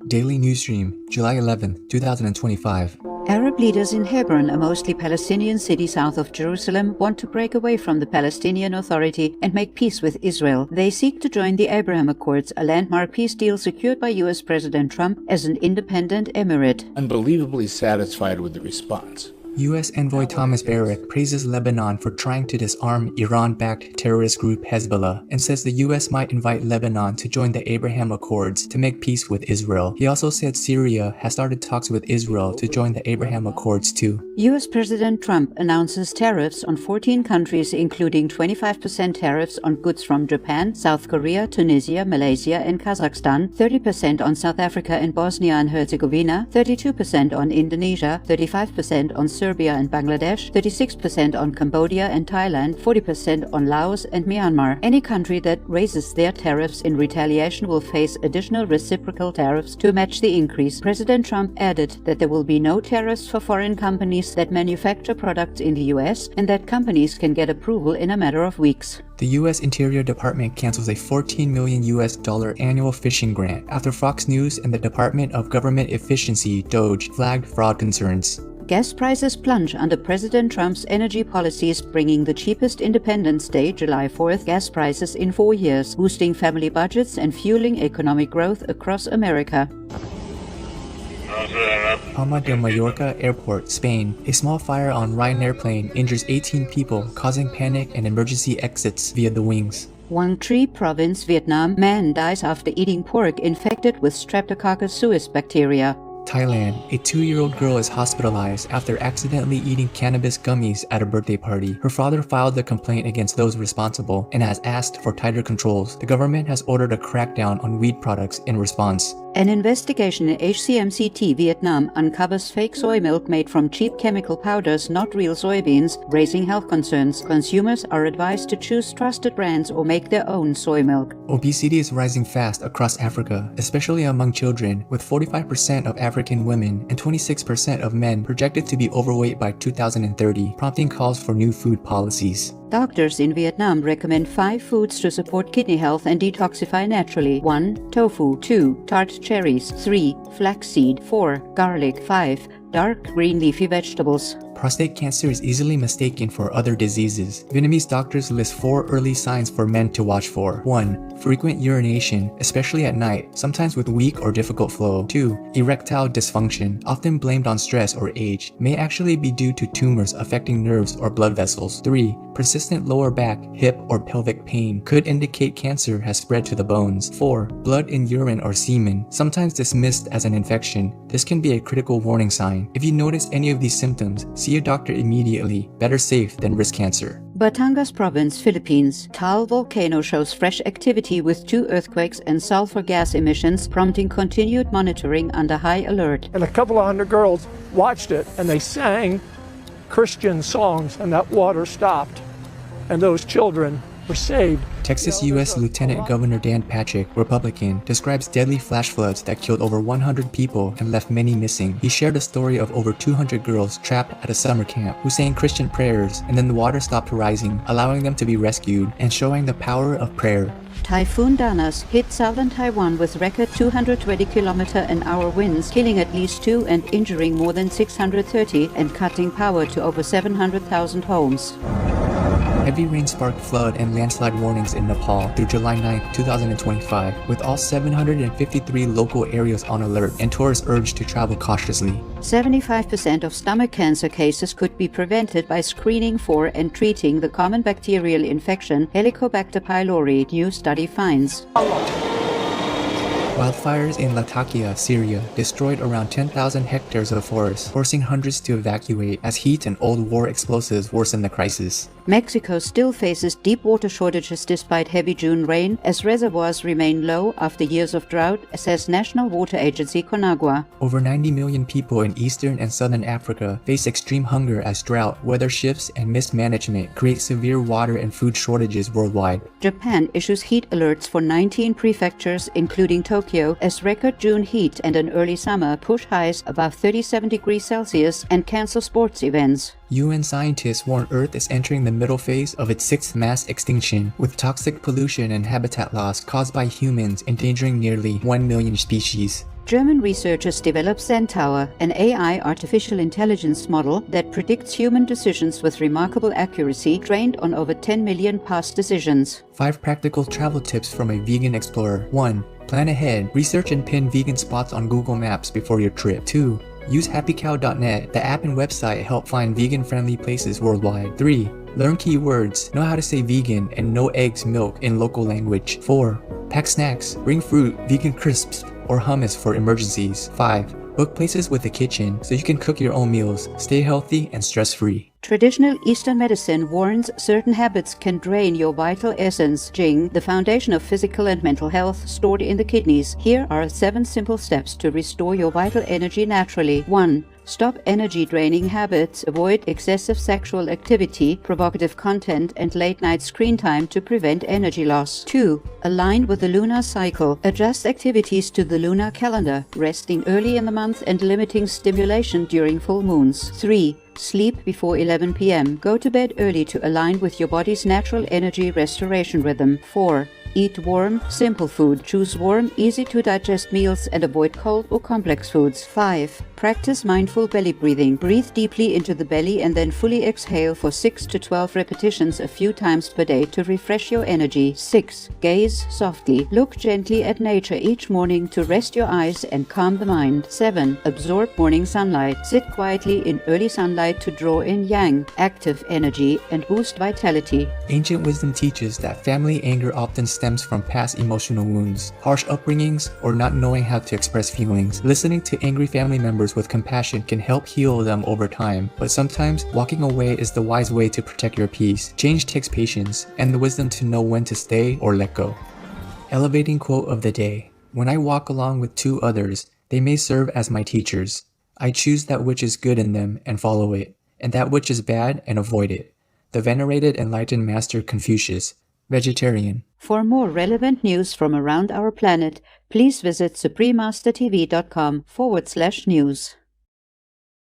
Daily Newsstream, July 11, 2025. Arab leaders in Hebron, a mostly Palestinian city south of Jerusalem, want to break away from the Palestinian Authority and make peace with Israel. They seek to join the Abraham Accords, a landmark peace deal secured by U.S. President Trump as an independent emirate. Unbelievably satisfied with the response. U.S. Envoy Thomas Barrack praises Lebanon for trying to disarm Iran-backed terrorist group Hezbollah and says the U.S. might invite Lebanon to join the Abraham Accords to make peace with Israel. He also said Syria has started talks with Israel to join the Abraham Accords too. U.S. President Trump announces tariffs on 14 countries, including 25% tariffs on goods from Japan, South Korea, Tunisia, Malaysia, and Kazakhstan, 30% on South Africa and Bosnia and Herzegovina, 32% on Indonesia, 35% on Serbia and Bangladesh, 36% on Cambodia and Thailand, 40% on Laos and Myanmar. Any country that raises their tariffs in retaliation will face additional reciprocal tariffs to match the increase. President Trump added that there will be no tariffs for foreign companies that manufacture products in the U.S. and that companies can get approval in a matter of weeks. The U.S. Interior Department cancels a $14 million annual fishing grant after Fox News and the Department of Government Efficiency, DOGE, flagged fraud concerns. Gas prices plunge under President Trump's energy policies, bringing the cheapest Independence Day, July 4th, gas prices in 4 years, boosting family budgets and fueling economic growth across America. Palma de Mallorca Airport, Spain. A small fire on Ryanair plane injures 18 people, causing panic and emergency exits via the wings. Quang Tri Province, Vietnam. Man dies after eating pork infected with Streptococcus suis bacteria. Thailand. A 2-year-old girl is hospitalized after accidentally eating cannabis gummies at a birthday party. Her father filed a complaint against those responsible and has asked for tighter controls. The government has ordered a crackdown on weed products in response. An investigation in HCMCT, Vietnam, uncovers fake soy milk made from cheap chemical powders, not real soybeans, raising health concerns. Consumers are advised to choose trusted brands or make their own soy milk. Obesity is rising fast across Africa, especially among children, with 45% of African women and 26% of men projected to be overweight by 2030, prompting calls for new food policies. Doctors in Vietnam recommend 5 foods to support kidney health and detoxify naturally. 1. Tofu. 2. Tart cherries. 3. Flaxseed. 4. Garlic. 5. Dark green leafy vegetables. Prostate cancer is easily mistaken for other diseases. Vietnamese doctors list 4 early signs for men to watch for. 1. Frequent urination, especially at night, sometimes with weak or difficult flow. 2. Erectile dysfunction, often blamed on stress or age, may actually be due to tumors affecting nerves or blood vessels. 3. Persistent lower back, hip, or pelvic pain could indicate cancer has spread to the bones. 4. Blood in urine or semen, sometimes dismissed as an infection. This can be a critical warning sign. If you notice any of these symptoms, see a doctor immediately. Better safe than risk cancer. Batangas Province, Philippines. Taal volcano shows fresh activity with 2 earthquakes and sulfur gas emissions, prompting continued monitoring under high alert. And a couple of hundred girls watched it and they sang Christian songs and that water stopped and those children were saved. Texas U.S. Lieutenant Governor Dan Patrick, Republican, describes deadly flash floods that killed over 100 people and left many missing. He shared a story of over 200 girls trapped at a summer camp who sang Christian prayers, and then the water stopped rising, allowing them to be rescued and showing the power of prayer. Typhoon Danas hit southern Taiwan with record 220 km/h winds, killing at least 2 and injuring more than 630 and cutting power to over 700,000 homes. Heavy rain sparked flood and landslide warnings in Nepal through July 9, 2025, with all 753 local areas on alert and tourists urged to travel cautiously. 75% of stomach cancer cases could be prevented by screening for and treating the common bacterial infection Helicobacter pylori, new study finds. Wildfires in Latakia, Syria, destroyed around 10,000 hectares of forest, forcing hundreds to evacuate as heat and old war explosives worsen the crisis. Mexico still faces deep water shortages despite heavy June rain, as reservoirs remain low after years of drought, says National Water Agency Conagua. Over 90 million people in Eastern and Southern Africa face extreme hunger as drought, weather shifts, and mismanagement create severe water and food shortages worldwide. Japan issues heat alerts for 19 prefectures, including Tokyo, as record June heat and an early summer push highs above 37 degrees Celsius and cancel sports events. UN scientists warn Earth is entering the middle phase of its 6th mass extinction, with toxic pollution and habitat loss caused by humans endangering nearly 1 million species. German researchers developed Centaur, an AI artificial intelligence model that predicts human decisions with remarkable accuracy, trained on over 10 million past decisions. 5 practical travel tips from a vegan explorer. 1. Plan ahead. Research and pin vegan spots on Google Maps before your trip. 2. Use happycow.net. The app and website help find vegan-friendly places worldwide. 3. Learn keywords. Know how to say vegan and no eggs, milk in local language. 4. Pack snacks. Bring fruit, vegan crisps, or hummus for emergencies. 5. Book places with a kitchen so you can cook your own meals. Stay healthy and stress-free. Traditional Eastern medicine warns certain habits can drain your vital essence, Jing, the foundation of physical and mental health stored in the kidneys. Here are 7 simple steps to restore your vital energy naturally. 1. Stop energy-draining habits. Avoid excessive sexual activity, provocative content, and late-night screen time to prevent energy loss. 2. Align with the lunar cycle. Adjust activities to the lunar calendar, resting early in the month and limiting stimulation during full moons. 3. Sleep before 11 p.m. Go to bed early to align with your body's natural energy restoration rhythm. 4. Eat warm, simple food. Choose warm, easy-to-digest meals and avoid cold or complex foods. 5. Practice mindful belly breathing. Breathe deeply into the belly and then fully exhale for 6 to 12 repetitions a few times per day to refresh your energy. 6. Gaze softly. Look gently at nature each morning to rest your eyes and calm the mind. 7. Absorb morning sunlight. Sit quietly in early sunlight to draw in yang, active energy, and boost vitality. Ancient wisdom teaches that family anger often stems from past emotional wounds, harsh upbringings, or not knowing how to express feelings. Listening to angry family members with compassion can help heal them over time, but sometimes walking away is the wise way to protect your peace. Change takes patience and the wisdom to know when to stay or let go. Elevating quote of the day. When I walk along with 2 others, they may serve as my teachers. I choose that which is good in them and follow it, and that which is bad and avoid it. The venerated enlightened master Confucius. Vegetarian. For more relevant news from around our planet, please visit suprememastertv.com/news.